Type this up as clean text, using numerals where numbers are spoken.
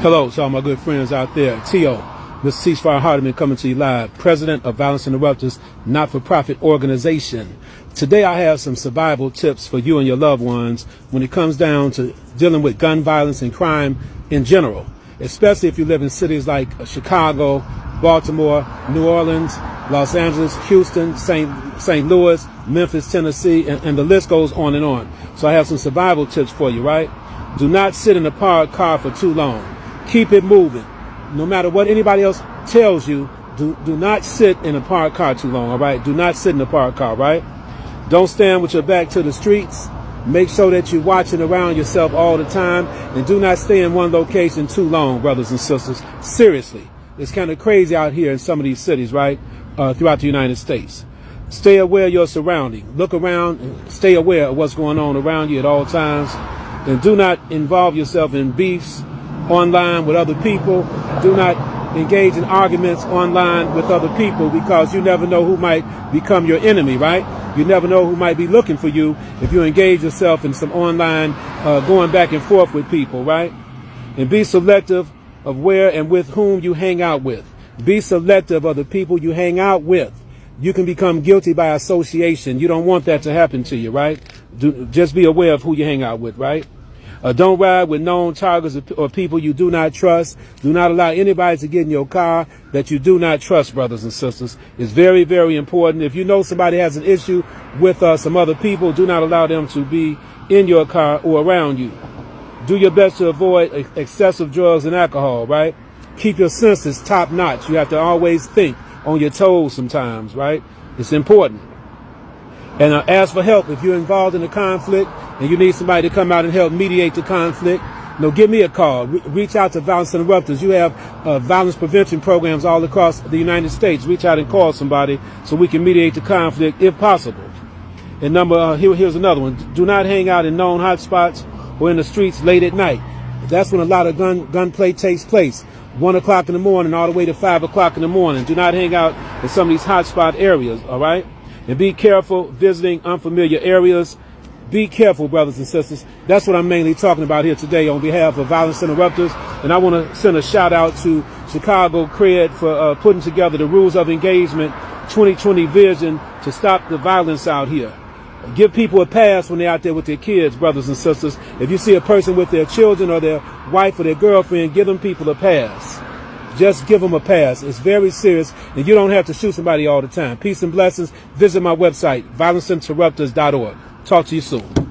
Hello to all my good friends out there. T.O., Mr. CeaseFire Hardiman coming to you live, President of Violence Interrupters, not-for-profit organization. Today I have some survival tips for you and your loved ones when it comes down to dealing with gun violence and crime in general, especially if you live in cities like Chicago, Baltimore, New Orleans, Los Angeles, Houston, St. Louis, Memphis, Tennessee, and the list goes on and on. So I have some survival tips for you, right? Do not sit in a parked car for too long. Keep it moving. No matter what anybody else tells you, do not sit in a parked car too long, all right? Do not sit in a parked car, right? Don't stand with your back to the streets. Make sure that you're watching around yourself all the time. And do not stay in one location too long, brothers and sisters. Seriously. It's kind of crazy out here in some of these cities, right? Throughout the United States. Stay aware of your surroundings. Look around and stay aware of what's going on around you at all times. And do not involve yourself in beefs online with other people. Do not engage in arguments online with other people, because you never know who might become your enemy, right? You never know who might be looking for you if you engage yourself in some online going back and forth with people, right? And be selective of where and with whom you hang out with. Be selective of the people you hang out with. You can become guilty by association. You don't want that to happen to you, right? Just be aware of who you hang out with, right? Don't ride with known targets or people you do not trust. Do not allow anybody to get in your car that you do not trust, brothers and sisters. It's very, very important. If you know somebody has an issue with some other people, do not allow them to be in your car or around you. Do your best to avoid excessive drugs and alcohol, right? Keep your senses top notch. You have to always think on your toes sometimes, right? It's important. And ask for help if you're involved in a conflict and you need somebody to come out and help mediate the conflict. Give me a call. Reach out to Violence Interrupters. You have violence prevention programs all across the United States. Reach out and call somebody so we can mediate the conflict if possible. And here's another one. Do not hang out in known hotspots or in the streets late at night. That's when a lot of gunplay takes place. 1 o'clock in the morning all the way to 5 o'clock in the morning. Do not hang out in some of these hotspot areas, all right? And be careful visiting unfamiliar areas. Be careful, brothers and sisters. That's what I'm mainly talking about here today on behalf of Violence Interrupters. And I want to send a shout out to Chicago Cred for putting together the Rules of Engagement 2020 vision to stop the violence out here. Give people a pass when they're out there with their kids, brothers and sisters. If you see a person with their children or their wife or their girlfriend, give them people a pass. Just give them a pass. It's very serious, and you don't have to shoot somebody all the time. Peace and blessings. Visit my website, violenceinterrupters.org. Talk to you soon.